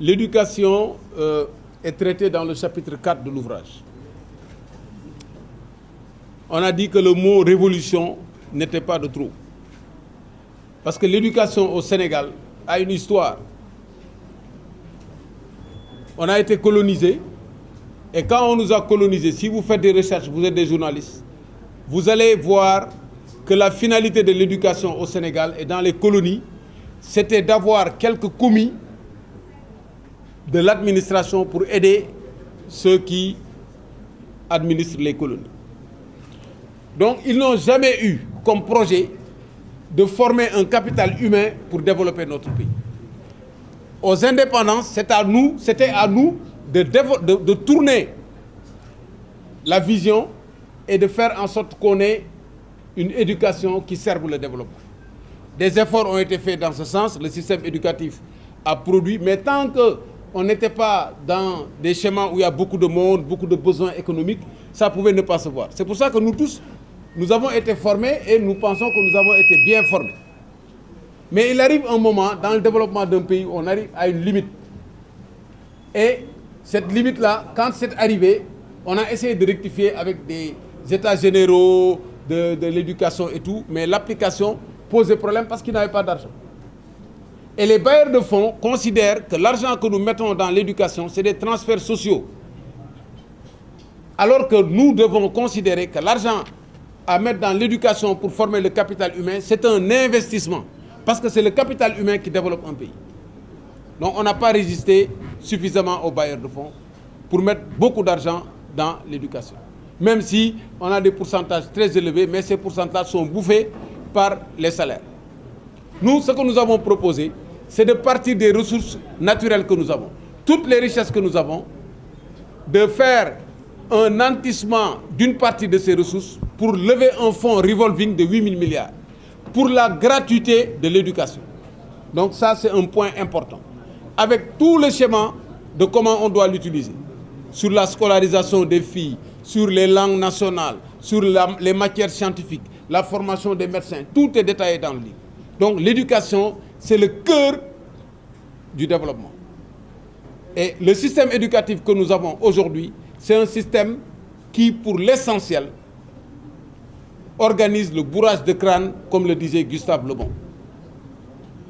L'éducation est traitée dans le chapitre 4 de l'ouvrage. On a dit que le mot révolution n'était pas de trop. Parce que l'éducation au Sénégal a une histoire. On a été colonisé. Et quand on nous a colonisés, si vous faites des recherches, vous êtes des journalistes, vous allez voir que la finalité de l'éducation au Sénégal et dans les colonies, c'était d'avoir quelques commis de l'administration pour aider ceux qui administrent les colonies. Donc, ils n'ont jamais eu comme projet de former un capital humain pour développer notre pays. Aux indépendances, c'était à nous de tourner la vision et de faire en sorte qu'on ait une éducation qui serve le développement. Des efforts ont été faits dans ce sens, le système éducatif a produit, mais tant qu'on n'était pas dans des schémas où il y a beaucoup de monde, beaucoup de besoins économiques, ça pouvait ne pas se voir. C'est pour ça que nous tous, nous avons été formés et nous pensons que nous avons été bien formés. Mais il arrive un moment dans le développement d'un pays où on arrive à une limite. Et cette limite-là, quand c'est arrivé, on a essayé de rectifier avec des états généraux de l'éducation et tout, mais l'application posait problème parce qu'ils n'avaient pas d'argent. Et les bailleurs de fonds considèrent que l'argent que nous mettons dans l'éducation, c'est des transferts sociaux. Alors que nous devons considérer que l'argent à mettre dans l'éducation pour former le capital humain, c'est un investissement. Parce que c'est le capital humain qui développe un pays. Donc on n'a pas résisté suffisamment aux bailleurs de fonds pour mettre beaucoup d'argent dans l'éducation. Même si on a des pourcentages très élevés, mais ces pourcentages sont bouffés par les salaires. Nous, ce que nous avons proposé, c'est de partir des ressources naturelles que nous avons. Toutes les richesses que nous avons, de faire un nantissement d'une partie de ces ressources pour lever un fonds revolving de 8 000 milliards pour la gratuité de l'éducation. Donc ça, c'est un point important. Avec tout le schéma de comment on doit l'utiliser, sur la scolarisation des filles, sur les langues nationales, sur les matières scientifiques, la formation des médecins, tout est détaillé dans le livre. Donc l'éducation, c'est le cœur du développement. Et le système éducatif que nous avons aujourd'hui, c'est un système qui, pour l'essentiel, organise le bourrage de crâne, comme le disait Gustave Le Bon.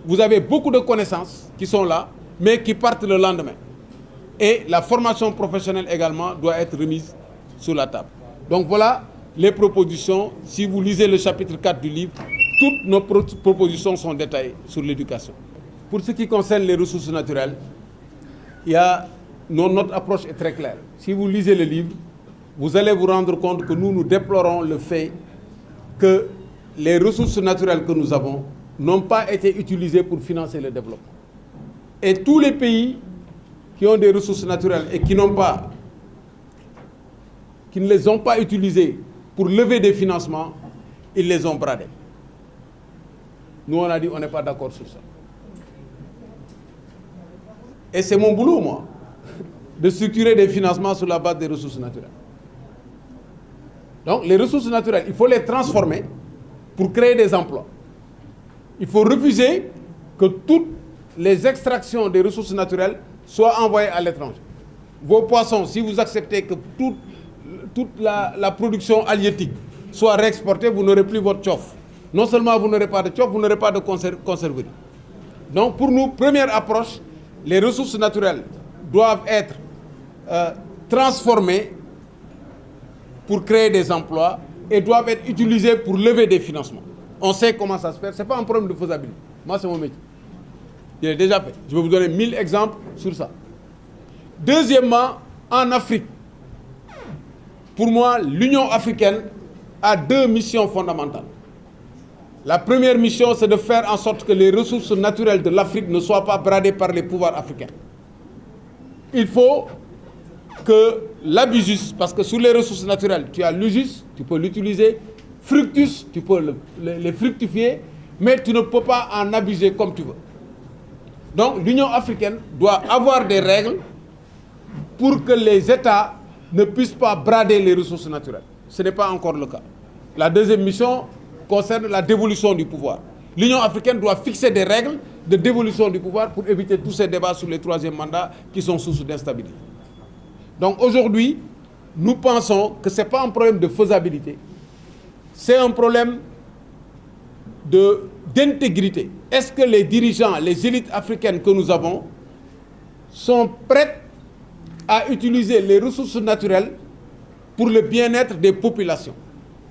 Vous avez beaucoup de connaissances qui sont là, mais qui partent le lendemain. Et la formation professionnelle également doit être remise sur la table. Donc voilà les propositions. Si vous lisez le chapitre 4 du livre, toutes nos propositions sont détaillées sur l'éducation. Pour ce qui concerne les ressources naturelles, notre approche est très claire. Si vous lisez le livre, vous allez vous rendre compte que nous déplorons le fait que les ressources naturelles que nous avons n'ont pas été utilisées pour financer le développement. Et tous les pays qui ont des ressources naturelles et qui ne les ont pas utilisées pour lever des financements, ils les ont bradés. Nous, on a dit on n'est pas d'accord sur ça. Et c'est mon boulot, moi, de structurer des financements sur la base des ressources naturelles. Donc, les ressources naturelles, il faut les transformer pour créer des emplois. Il faut refuser que toutes les extractions des ressources naturelles soient envoyées à l'étranger. Vos poissons, si vous acceptez que toute la production halieutique soit réexportée, vous n'aurez plus votre tchof. Non seulement vous n'aurez pas de tchof, vous n'aurez pas de conserverie. Donc, pour nous, première approche, les ressources naturelles doivent être transformées pour créer des emplois et doivent être utilisées pour lever des financements. On sait comment ça se fait. Ce n'est pas un problème de faisabilité. Moi, c'est mon métier. Il est déjà fait. Je vais vous donner 1000 exemples sur ça. Deuxièmement, en Afrique, pour moi, l'Union africaine a 2 missions fondamentales. La première mission, c'est de faire en sorte que les ressources naturelles de l'Afrique ne soient pas bradées par les pouvoirs africains. Il faut que l'Abusus, parce que sur les ressources naturelles, tu as l'Usus, tu peux l'utiliser, Fructus, tu peux les fructifier, mais tu ne peux pas en abuser comme tu veux. Donc l'Union africaine doit avoir des règles pour que les États ne puissent pas brader les ressources naturelles. Ce n'est pas encore le cas. La deuxième mission concerne la dévolution du pouvoir. L'Union africaine doit fixer des règles de dévolution du pouvoir pour éviter tous ces débats sur les troisième mandats qui sont source d'instabilité. Donc aujourd'hui, nous pensons que ce n'est pas un problème de faisabilité, c'est un problème d'intégrité. Est-ce que les dirigeants, les élites africaines que nous avons sont prêtes à utiliser les ressources naturelles pour le bien-être des populations?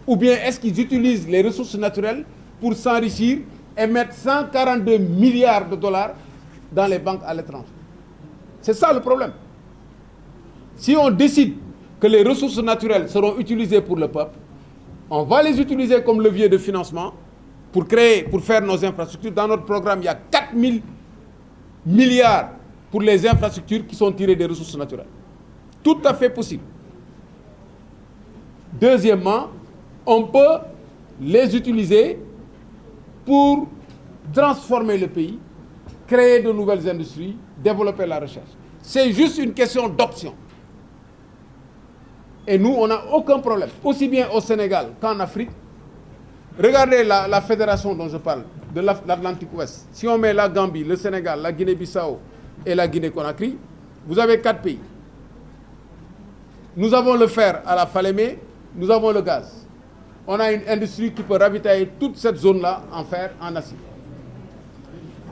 Ou bien est-ce qu'ils utilisent les ressources naturelles pour s'enrichir et mettre 142 milliards de dollars dans les banques à l'étranger? C'est ça le problème. Si on décide que les ressources naturelles seront utilisées pour le peuple, on va les utiliser comme levier de financement pour faire nos infrastructures. Dans notre programme, il y a 4 000 milliards pour les infrastructures qui sont tirées des ressources naturelles. Tout à fait possible. Deuxièmement, on peut les utiliser pour transformer le pays, créer de nouvelles industries, développer la recherche. C'est juste une question d'option. Et nous, on n'a aucun problème, aussi bien au Sénégal qu'en Afrique. Regardez la fédération dont je parle, de l'Atlantique Ouest. Si on met la Gambie, le Sénégal, la Guinée-Bissau et la Guinée-Conakry, vous avez 4 pays. Nous avons le fer à la Falémé, nous avons le gaz. On a une industrie qui peut ravitailler toute cette zone-là en fer, en acier.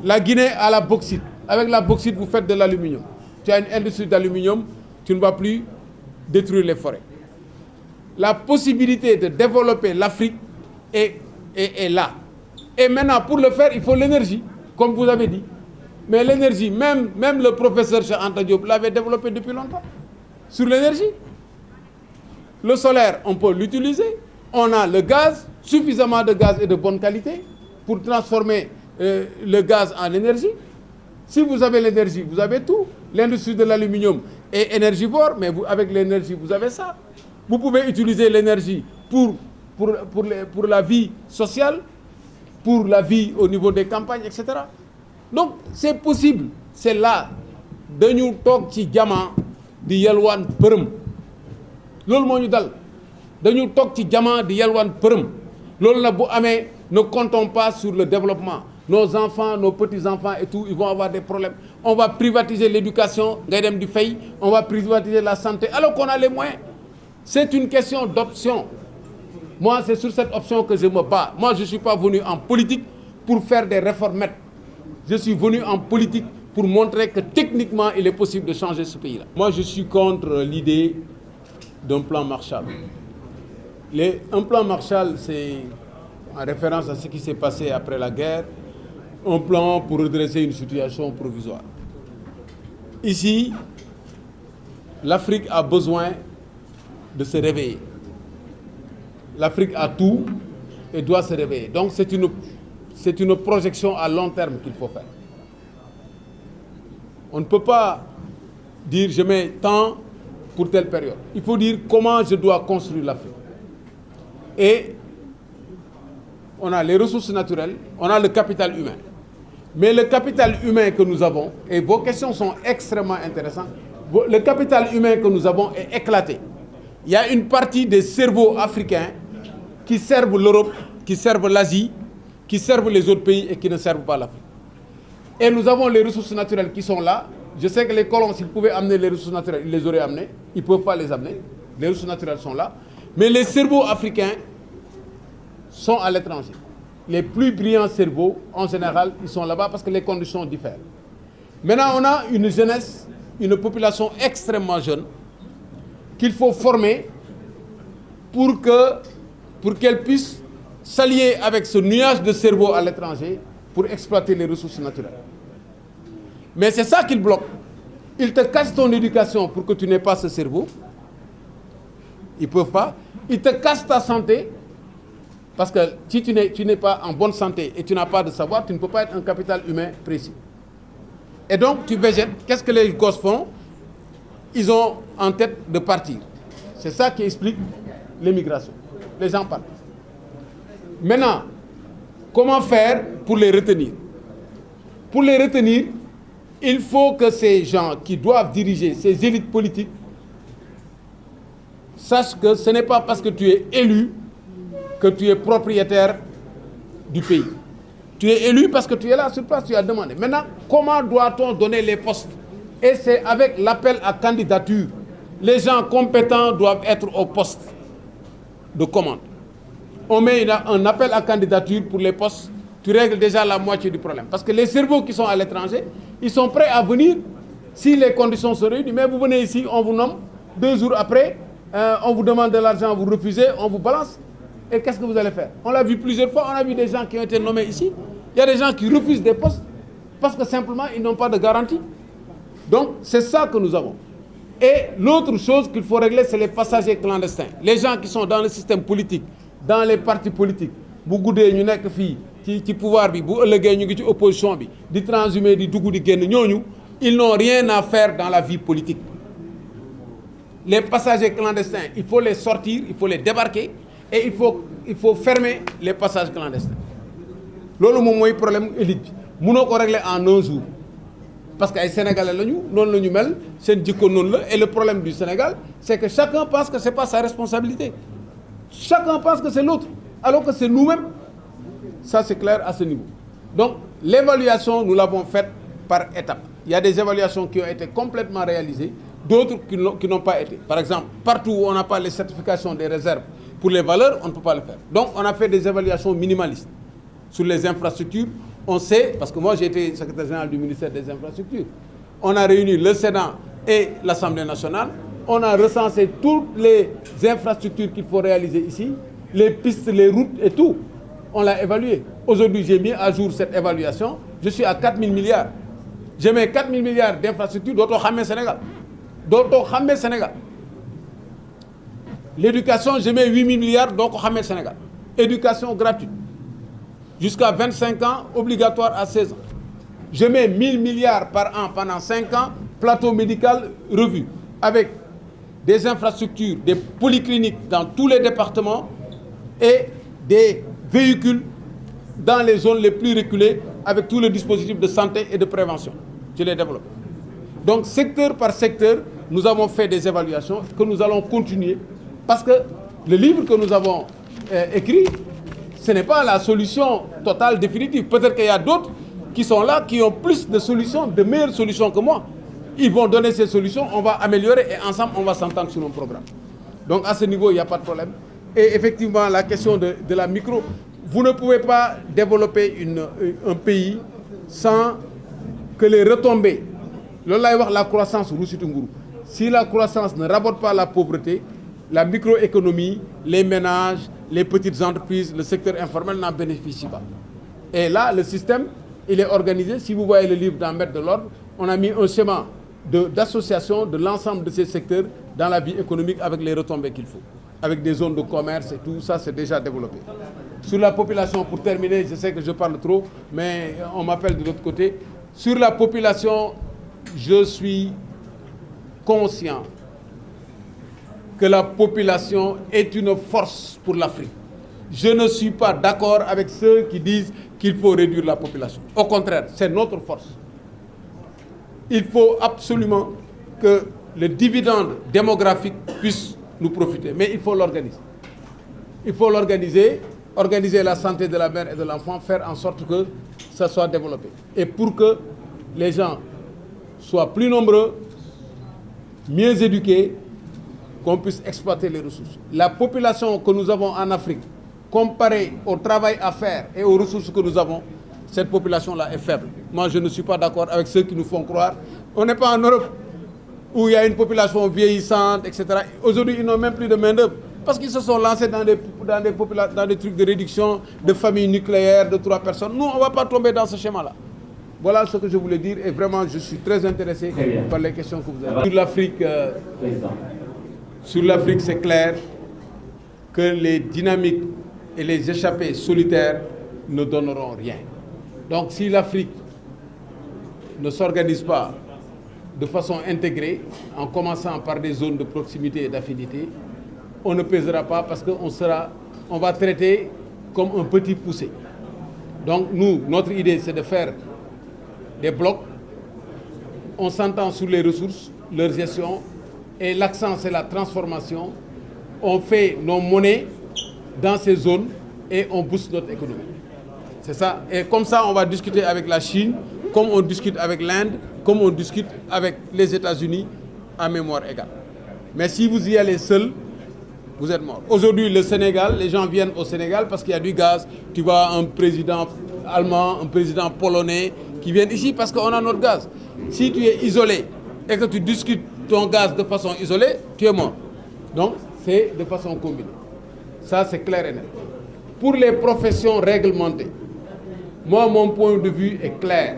La Guinée a la bauxite. Avec la bauxite, vous faites de l'aluminium. Tu as une industrie d'aluminium, tu ne vas plus détruire les forêts. La possibilité de développer l'Afrique est là. Et maintenant, pour le faire, il faut l'énergie, comme vous avez dit. Mais l'énergie, même le professeur Cheikh Anta Diop l'avait développé depuis longtemps. Sur l'énergie. Le solaire, on peut l'utiliser. On a le gaz, suffisamment de gaz et de bonne qualité pour transformer le gaz en énergie. Si vous avez l'énergie, vous avez tout. L'industrie de l'aluminium est énergivore, mais avec l'énergie, vous avez ça. Vous pouvez utiliser l'énergie pour la vie sociale, pour la vie au niveau des campagnes, etc. Donc, c'est possible. C'est là. Dañu toog ci jama di yalwaan përëm. Loolu moo ñu dal. Dañu toog ci jama di yalwaan përëm. Loolu nag bu amee, ne comptons pas sur le développement. Nos enfants, nos petits-enfants et tout, ils vont avoir des problèmes. On va privatiser l'éducation, on va privatiser la santé, alors qu'on a les moyens. C'est une question d'option. Moi, c'est sur cette option que je me bats. Moi, je ne suis pas venu en politique pour faire des réformettes. Je suis venu en politique pour montrer que techniquement, il est possible de changer ce pays-là. Moi, je suis contre l'idée d'un plan Marshall. Un plan Marshall, c'est en référence à ce qui s'est passé après la guerre, un plan pour redresser une situation provisoire. Ici, l'Afrique a besoin de se réveiller. L'Afrique a tout et doit se réveiller. Donc c'est une projection à long terme qu'il faut faire. On ne peut pas dire je mets tant pour telle période. Il faut dire comment je dois construire l'Afrique. Et on a les ressources naturelles, on a le capital humain. Mais le capital humain que nous avons, et vos questions sont extrêmement intéressantes, le capital humain que nous avons est éclaté. Il y a une partie des cerveaux africains qui servent l'Europe, qui servent l'Asie, qui servent les autres pays et qui ne servent pas l'Afrique. Et nous avons les ressources naturelles qui sont là. Je sais que les colons, s'ils pouvaient amener les ressources naturelles, ils les auraient amenées. Ils ne peuvent pas les amener. Les ressources naturelles sont là. Mais les cerveaux africains sont à l'étranger. Les plus brillants cerveaux, en général, ils sont là-bas parce que les conditions diffèrent. Maintenant, on a une jeunesse, une population extrêmement jeune qu'il faut former pour qu'elle puisse s'allier avec ce nuage de cerveaux à l'étranger pour exploiter les ressources naturelles. Mais c'est ça qu'ils bloquent. Ils te cassent ton éducation pour que tu n'aies pas ce cerveau. Ils ne peuvent pas. Ils te cassent ta santé. Parce que si tu n'es pas en bonne santé et tu n'as pas de savoir, tu ne peux pas être un capital humain précis. Et donc, tu végètes. Qu'est-ce que les gosses font? Ils ont en tête de partir. C'est ça qui explique l'émigration. Les gens partent. Maintenant, comment faire pour les retenir? Pour les retenir, il faut que ces gens qui doivent diriger ces élites politiques sachent que ce n'est pas parce que tu es élu que tu es propriétaire du pays. Tu es élu parce que tu es là sur place, tu as demandé. Maintenant, comment doit-on donner les postes? Et c'est avec l'appel à candidature. Les gens compétents doivent être au poste de commande. On met un appel à candidature pour les postes, tu règles déjà la moitié du problème. Parce que les cerveaux qui sont à l'étranger, ils sont prêts à venir si les conditions sont réunies. Mais vous venez ici, on vous nomme, 2 jours après, on vous demande de l'argent, vous refusez, on vous balance. Et qu'est-ce que vous allez faire? On l'a vu plusieurs fois, on a vu des gens qui ont été nommés ici. Il y a des gens qui refusent des postes parce que simplement, ils n'ont pas de garantie. Donc, c'est ça que nous avons. Et l'autre chose qu'il faut régler, c'est les passagers clandestins. Les gens qui sont dans le système politique, dans les partis politiques. Bu goudé ñu nek fi ci pouvoir bi, bu ëllëgé ñu ngi ci opposition bi, di transhumer, di dugg di génn ñooñu, ils n'ont rien à faire dans la vie politique. Les passagers clandestins, il faut les sortir, il faut les débarquer et il faut fermer les passages clandestins. Lolu mom moy problème élite bi. Mëno ko régler en un jour. Parce que les Sénégalais lañu non lañu mel sen jikko non la et le problème du Sénégal c'est que chacun pense que c'est pas sa responsabilité. Chacun pense que c'est l'autre alors que c'est nous-mêmes. Ça c'est clair à ce niveau. Donc l'évaluation nous l'avons faite par étapes. Il y a des évaluations qui ont été complètement réalisées, d'autres qui n'ont pas été. Par exemple, partout où on n'a pas les certifications des réserves pour les valeurs, on ne peut pas le faire. Donc on a fait des évaluations minimalistes sur les infrastructures. On sait, parce que moi j'ai été secrétaire général du ministère des infrastructures, on a réuni le Sénat et l'Assemblée nationale, on a recensé toutes les infrastructures qu'il faut réaliser ici, les pistes, les routes et tout. On l'a évalué. Aujourd'hui, j'ai mis à jour cette évaluation. Je suis à 4 000 milliards. J'ai mis 4 000 milliards d'infrastructures d'autres Khamé Sénégal. D'autres Khamé Sénégal. L'éducation, j'ai mis 8 000 milliards d'autres Khamé Sénégal. Éducation gratuite. Jusqu'à 25 ans, obligatoire à 16 ans. Je mets 1 000 milliards par an pendant 5 ans, plateau médical revu, avec des infrastructures, des polycliniques dans tous les départements et des véhicules dans les zones les plus reculées avec tous les dispositifs de santé et de prévention. Je les développe. Donc secteur par secteur, nous avons fait des évaluations que nous allons continuer parce que le livre que nous avons écrit, ce n'est pas la solution totale, définitive. Peut-être qu'il y a d'autres qui sont là, qui ont plus de solutions, de meilleures solutions que moi. Ils vont donner ces solutions, on va améliorer et ensemble, on va s'entendre sur un programme. Donc à ce niveau, il n'y a pas de problème. Et effectivement, la question de la micro, vous ne pouvez pas développer un pays sans que les retombées, la croissance, si la croissance ne rabote pas la pauvreté, la microéconomie, les ménages, les petites entreprises, le secteur informel n'en bénéficient pas. Et là, le système, il est organisé. Si vous voyez le livre dans Mettre de l'ordre, on a mis un schéma d'association de l'ensemble de ces secteurs dans la vie économique avec les retombées qu'il faut. Avec des zones de commerce et tout ça, c'est déjà développé. Sur la population, pour terminer, je sais que je parle trop, mais on m'appelle de l'autre côté. Sur la population, je suis conscient que la population est une force pour l'Afrique. Je ne suis pas d'accord avec ceux qui disent qu'il faut réduire la population. Au contraire, c'est notre force. Il faut absolument que le dividende démographique puisse nous profiter, mais il faut l'organiser. Il faut l'organiser, organiser la santé de la mère et de l'enfant, faire en sorte que ça soit développé. Et pour que les gens soient plus nombreux, mieux éduqués, qu'on puisse exploiter les ressources. La population que nous avons en Afrique, comparée au travail à faire et aux ressources que nous avons, cette population-là est faible. Moi, je ne suis pas d'accord avec ceux qui nous font croire. On n'est pas en Europe où il y a une population vieillissante, etc. Aujourd'hui, ils n'ont même plus de main-d'œuvre parce qu'ils se sont lancés dans des trucs de réduction de familles nucléaires de 3 personnes. Nous, on ne va pas tomber dans ce schéma-là. Voilà ce que je voulais dire et vraiment, je suis très intéressé par les questions que vous avez. Sur l'Afrique, c'est clair que les dynamiques et les échappées solitaires ne donneront rien. Donc si l'Afrique ne s'organise pas de façon intégrée, en commençant par des zones de proximité et d'affinité, on ne pèsera pas parce qu'on va traiter comme un petit poussé. Donc nous, notre idée, c'est de faire des blocs. On s'entend sur les ressources, leur gestion, et l'accent, c'est la transformation. On fait nos monnaies dans ces zones et on booste notre économie. C'est ça. Et comme ça, on va discuter avec la Chine, comme on discute avec l'Inde, comme on discute avec les États-Unis, à mémoire égale. Mais si vous y allez seul, vous êtes mort. Aujourd'hui, le Sénégal, les gens viennent au Sénégal parce qu'il y a du gaz. Tu vois un président allemand, un président polonais qui viennent ici parce qu'on a notre gaz. Si tu es isolé et que tu discutes ton gaz de façon isolée, tu es mort. Donc, c'est de façon combinée. Ça, c'est clair et net. Pour les professions réglementées, moi, mon point de vue est clair.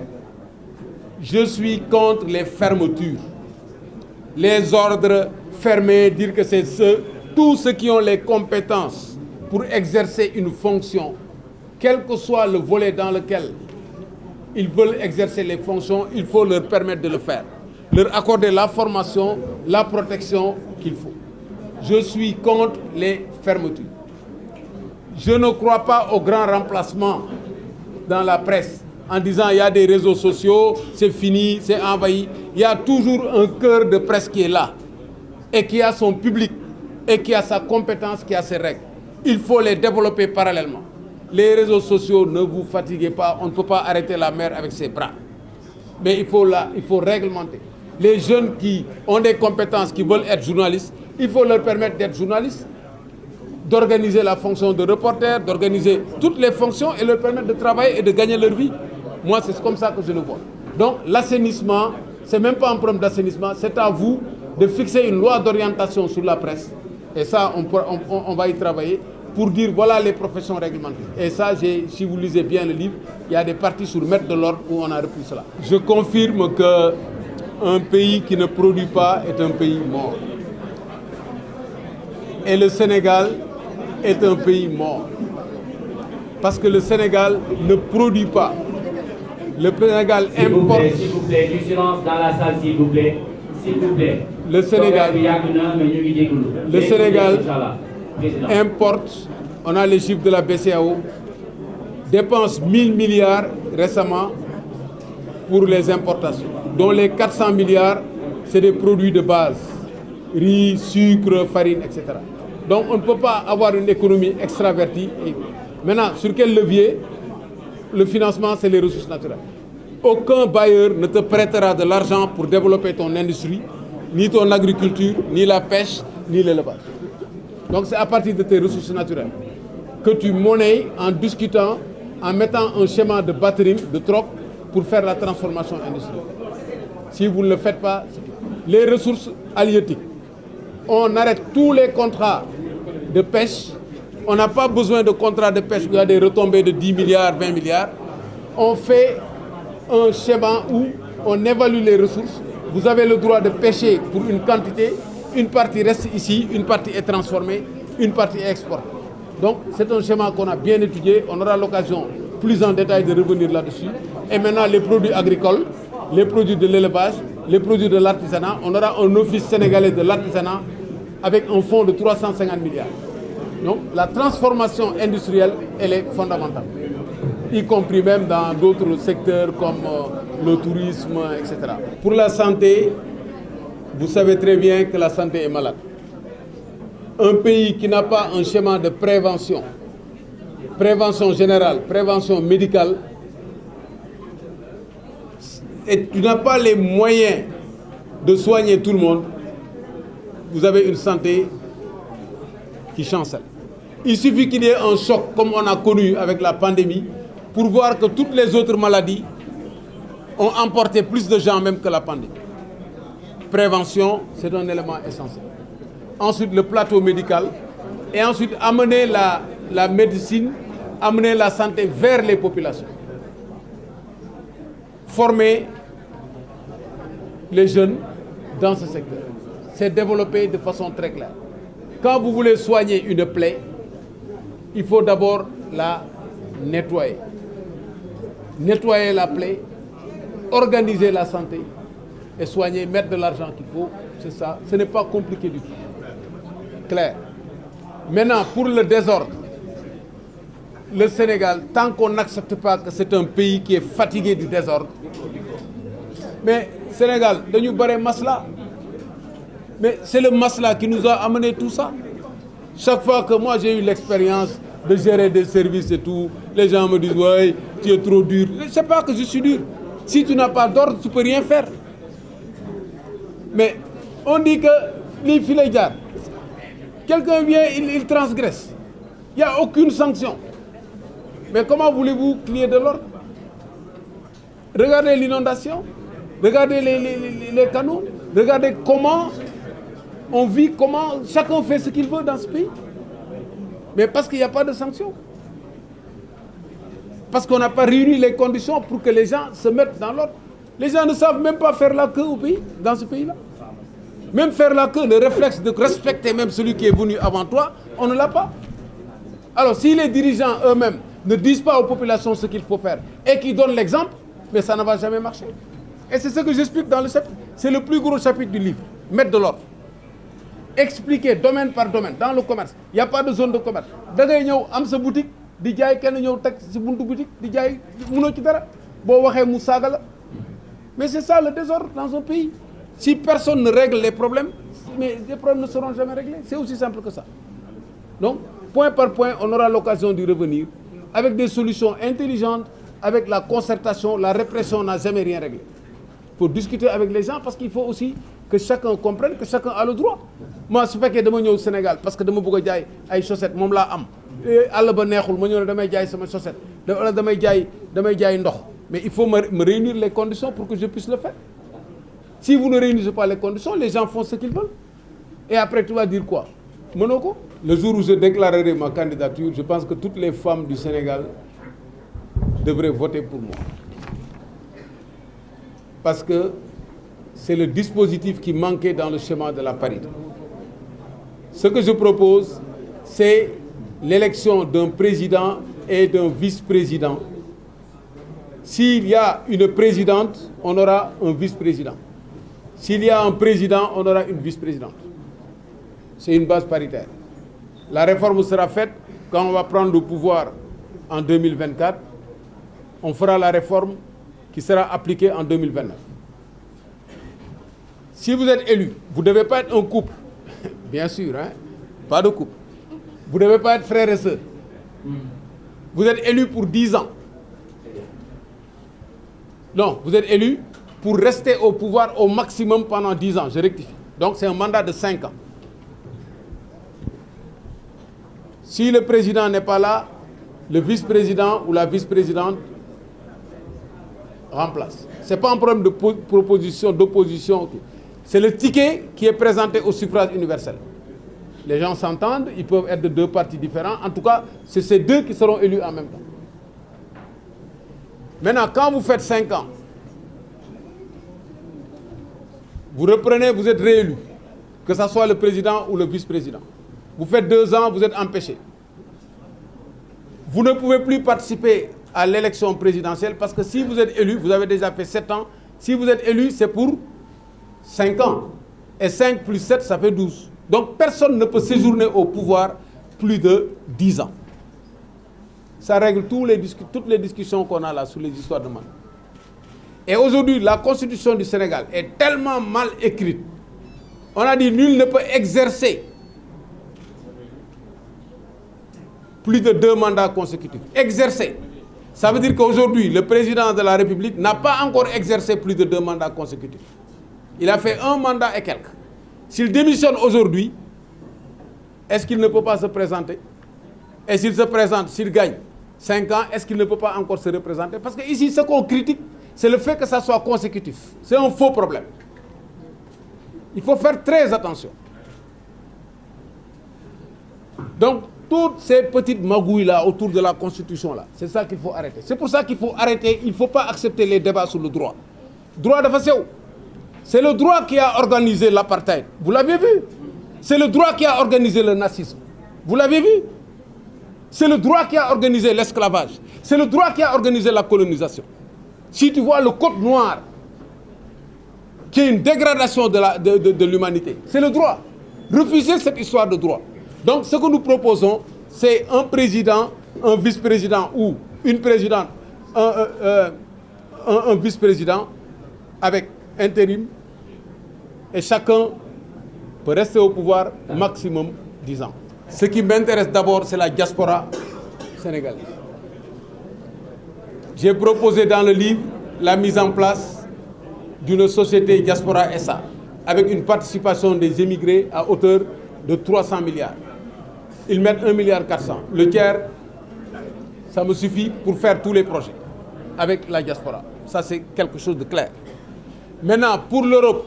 Je suis contre les fermetures. Les ordres fermés, dire que c'est tous ceux qui ont les compétences pour exercer une fonction, quel que soit le volet dans lequel ils veulent exercer les fonctions, il faut leur permettre de le faire. Leur accorder la formation, la protection qu'il faut. Je suis contre les fermetures. Je ne crois pas au grand remplacement dans la presse en disant il y a des réseaux sociaux, c'est fini, c'est envahi. Il y a toujours un cœur de presse qui est là et qui a son public et qui a sa compétence, qui a ses règles. Il faut les développer parallèlement. Les réseaux sociaux, ne vous fatiguez pas, on ne peut pas arrêter la mer avec ses bras. Mais il faut réglementer. Les jeunes qui ont des compétences, qui veulent être journalistes, il faut leur permettre d'être journalistes, d'organiser la fonction de reporter, d'organiser toutes les fonctions et leur permettre de travailler et de gagner leur vie. Moi, c'est comme ça que je le vois. Donc, l'assainissement, ce n'est même pas un problème d'assainissement, c'est à vous de fixer une loi d'orientation sur la presse. Et ça, on va y travailler pour dire voilà les professions réglementées. Et ça, si vous lisez bien le livre, il y a des parties sur Maître de l'ordre où on a repris cela. Je confirme qu'un pays qui ne produit pas est un pays mort. Et le Sénégal est un pays mort. Parce que le Sénégal ne produit pas. Le Sénégal importe. S'il vous plaît, du silence dans la salle, s'il vous plaît. S'il vous plaît. Le Sénégal importe, on a les chiffres de la BCEAO, dépense 1000 milliards récemment pour les importations, dont les 400 milliards, c'est des produits de base, riz, sucre, farine, etc. Donc on ne peut pas avoir une économie extravertie. Maintenant, sur quel levier? Le financement, c'est les ressources naturelles. Aucun bailleur ne te prêtera de l'argent pour développer ton industrie, ni ton agriculture, ni la pêche, ni l'élevage. Donc c'est à partir de tes ressources naturelles que tu monnaies en discutant, en mettant un schéma de batterie, de troc, pour faire la transformation industrielle. Si vous ne le faites pas, les ressources halieutiques, on arrête tous les contrats de pêche. On n'a pas besoin de contrats de pêche où il y a des retombées de 10 milliards, 20 milliards. On fait un schéma où on évalue les ressources. Vous avez le droit de pêcher pour une quantité. Une partie reste ici, une partie est transformée, une partie est exportée. Donc c'est un schéma qu'on a bien étudié. On aura l'occasion plus en détail de revenir là-dessus. Et maintenant les produits agricoles, les produits de l'élevage, les produits de l'artisanat. On aura un office sénégalais de l'artisanat avec un fonds de 350 milliards. Donc la transformation industrielle, elle est fondamentale, y compris même dans d'autres secteurs comme le tourisme, etc. Pour la santé, vous savez très bien que la santé est malade. Un pays qui n'a pas un schéma de prévention générale, prévention médicale, et tu n'as pas les moyens de soigner tout le monde, vous avez une santé qui chancelle. Il suffit qu'il y ait un choc comme on a connu avec la pandémie pour voir que toutes les autres maladies ont emporté plus de gens même que la pandémie. Prévention, c'est un élément essentiel. Ensuite, le plateau médical et ensuite amener la médecine, amener la santé vers les populations. Former les jeunes dans ce secteur. C'est développé de façon très claire. Quand vous voulez soigner une plaie, il faut d'abord la nettoyer. Nettoyer la plaie, organiser la santé et soigner, mettre de l'argent qu'il faut, c'est ça. Ce n'est pas compliqué du tout. Clair. Maintenant, pour le désordre, le Sénégal, tant qu'on n'accepte pas que c'est un pays qui est fatigué du désordre, mais Sénégal, nous avons masla. Mais c'est le masla qui nous a amené tout ça. Chaque fois que moi j'ai eu l'expérience de gérer des services et tout. Les gens me disent, ouais, tu es trop dur. Je ne sais pas que je suis dur. Si tu n'as pas d'ordre, tu ne peux rien faire. Mais on dit que les filets d'art, quelqu'un vient, il transgresse. Il n'y a aucune sanction. Mais comment voulez-vous qu'il y ait de l'ordre? Regardez l'inondation, regardez les canaux, regardez comment on vit, comment chacun fait ce qu'il veut dans ce pays. Mais parce qu'il n'y a pas de sanction. Parce qu'on n'a pas réuni les conditions pour que les gens se mettent dans l'ordre. Les gens ne savent même pas faire la queue au pays, dans ce pays-là. Même faire la queue, le réflexe de respecter même celui qui est venu avant toi, on ne l'a pas. Alors si les dirigeants eux-mêmes ne disent pas aux populations ce qu'il faut faire et qu'ils donnent l'exemple, mais ça ne va jamais marcher. Et c'est ce que j'explique dans le chapitre. C'est le plus gros chapitre du livre. Mettre de l'ordre. Expliquer domaine par domaine. Dans le commerce, il n'y a pas de zone de commerce. Da ngay ñëw am sa boutique di jaay kenn ñëw teg si buntu boutique di jaay mënoo ci dara boo waxee mu saaga la. Mais c'est ça le désordre dans un pays. Si personne ne règle les problèmes, mais les problèmes ne seront jamais réglés. C'est aussi simple que ça. Donc, point par point, on aura l'occasion d'y revenir avec des solutions intelligentes, avec la concertation. La répression n'a jamais rien réglé. Il faut discuter avec les gens parce qu'il faut aussi que chacun comprenne que chacun a le droit. Moi, su fekkee dama ñëw Sénégal parce que dama bëgg a jaay ay chaussettes moom laa am àll ba neexul ma ñëw ne damay jaay sama chaussette wala damay jaay ndox. Mais il faut me réunir les conditions pour que je puisse le faire. Si vous ne réunissez pas les conditions, les gens font ce qu'ils veulent. Et après, tu vas dire quoi? Monoko? Le jour où je déclarerai ma candidature, je pense que toutes les femmes du Sénégal devraient voter pour moi. Parce que c'est le dispositif qui manquait dans le schéma de la parité. Ce que je propose, c'est l'élection d'un président et d'un vice-président. S'il y a une présidente, on aura un vice-président. S'il y a un président, on aura une vice-présidente. C'est une base paritaire. La réforme sera faite quand on va prendre le pouvoir en 2024. On fera la réforme qui sera appliquée en 2029. Si vous êtes élu, vous ne devez pas être un couple. Bien sûr, hein? Pas de couple. Vous ne devez pas être frères et sœurs. Vous êtes élu pour 10 ans. Non, vous êtes élu pour rester au pouvoir au maximum pendant 10 ans. Je rectifie. Donc c'est un mandat de 5 ans. Si le président n'est pas là, le vice-président ou la vice-présidente remplace. Ce n'est pas un problème de proposition, d'opposition. C'est le ticket qui est présenté au suffrage universel. Les gens s'entendent, ils peuvent être de deux partis différents. En tout cas, c'est ces deux qui seront élus en même temps. Maintenant, quand vous faites 5 ans, vous reprenez, vous êtes réélu, que ce soit le président ou le vice-président. Vous faites 2 ans, vous êtes empêché. Vous ne pouvez plus participer à l'élection présidentielle parce que si vous êtes élu, vous avez déjà fait 7 ans. Si vous êtes élu, c'est pour 5 ans. Et 5 plus 7, ça fait 12. Donc personne ne peut séjourner au pouvoir plus de 10 ans. Ça règle toutes les discussions qu'on a là sur les histoires de mandat. Et aujourd'hui, la constitution du Sénégal est tellement mal écrite. On a dit nul ne peut exercer plus de 2 mandats consécutifs. Exercer. Ça veut dire qu'aujourd'hui, le président de la République n'a pas encore exercé plus de 2 mandats consécutifs. Il a fait 1 mandat et quelques. S'il démissionne aujourd'hui, est-ce qu'il ne peut pas se présenter? Et s'il se présente, s'il gagne 5 ans, est-ce qu'il ne peut pas encore se représenter? Parce que ici, ce qu'on critique, c'est le fait que ça soit consécutif. C'est un faux problème. Il faut faire très attention. Donc, toutes ces petites magouilles-là autour de la Constitution-là, c'est ça qu'il faut arrêter. C'est pour ça qu'il faut arrêter, il ne faut pas accepter les débats sur le droit. Droit de façon. C'est le droit qui a organisé l'apartheid. Vous l'avez vu? C'est le droit qui a organisé le nazisme. Vous l'avez vu? C'est le droit qui a organisé l'esclavage. C'est le droit qui a organisé la colonisation. Si tu vois le code noir, qui est une dégradation de l'humanité, c'est le droit. Refusez cette histoire de droit. Donc ce que nous proposons, c'est un président, un vice-président ou une présidente, un vice-président avec intérim, et chacun peut rester au pouvoir maximum 10 ans. Ce qui m'intéresse d'abord, c'est la diaspora sénégalaise. J'ai proposé dans le livre la mise en place d'une société Diaspora SA avec une participation des émigrés à hauteur de 300 milliards. Ils mettent 1,4 milliard. Le tiers, ça me suffit pour faire tous les projets avec la diaspora. Ça, c'est quelque chose de clair. Maintenant, pour l'Europe,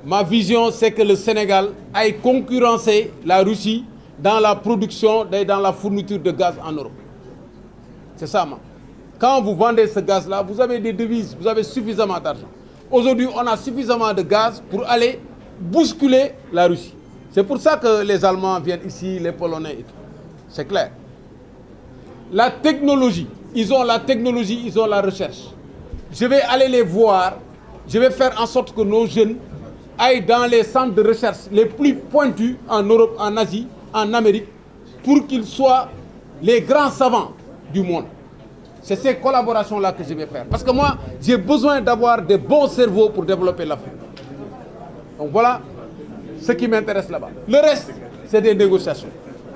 ma vision, c'est que le Sénégal aille concurrencer la Russie dans la production et dans la fourniture de gaz en Europe. C'est ça, moi. Quand vous vendez ce gaz-là, vous avez des devises, vous avez suffisamment d'argent. Aujourd'hui, on a suffisamment de gaz pour aller bousculer la Russie. C'est pour ça que les Allemands viennent ici, les Polonais et tout. C'est clair. La technologie, ils ont la technologie, ils ont la recherche. Je vais aller les voir, je vais faire en sorte que nos jeunes aillent dans les centres de recherche les plus pointus en Europe, en Asie, en Amérique, pour qu'ils soient les grands savants du monde. C'est ces collaborations-là que je vais faire. Parce que moi, j'ai besoin d'avoir des bons cerveaux pour développer l'Afrique. Donc voilà ce qui m'intéresse là-bas. Le reste, c'est des négociations.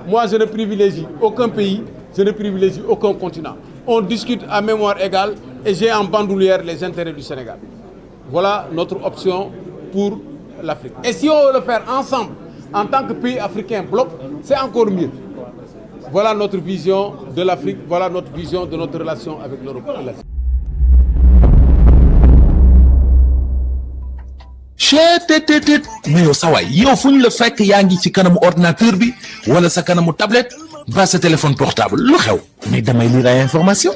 Moi, je ne privilégie aucun pays, je ne privilégie aucun continent. On discute à mémoire égale et j'ai en bandoulière les intérêts du Sénégal. Voilà notre option pour l'Afrique. Et si on veut le faire ensemble, en tant que pays africain bloc, c'est encore mieux. Voilà notre vision de l'Afrique, voilà notre vision de notre relation avec l'Europe et l'Asie. mais yow sa waay yow fu ñu la fekk yaa ngi ci kanamu ordinateur bi wala sa kanamu tablette ba sa téléphone portable lu xew mais damay lire ay information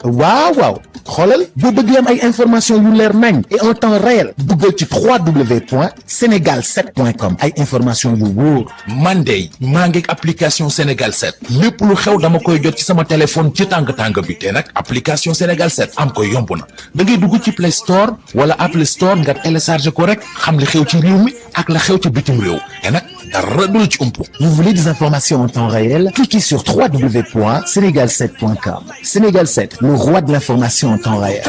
waaw xoolal boo bëgg am ay information yu leer nañ et en temps réel duggal ci www.senegal7.com ay information yu wóor man de maa ngi ak application Sénégal 7 lépp lu xew dama koy jot ci sama téléphone ci tàng bi te nag application Sénégal 7 am ko yomb na da ngay dugg ci Play Store wala Apple Store nga télécharger ko rek xam li xew ci réew mi ak la xew ci bitim réew te nag dara du la ci umpu. Vous voulez des informations en temps réel? Cliquez sur www.senegal7.com. Sénégal 7, le roi de l'information en temps réel.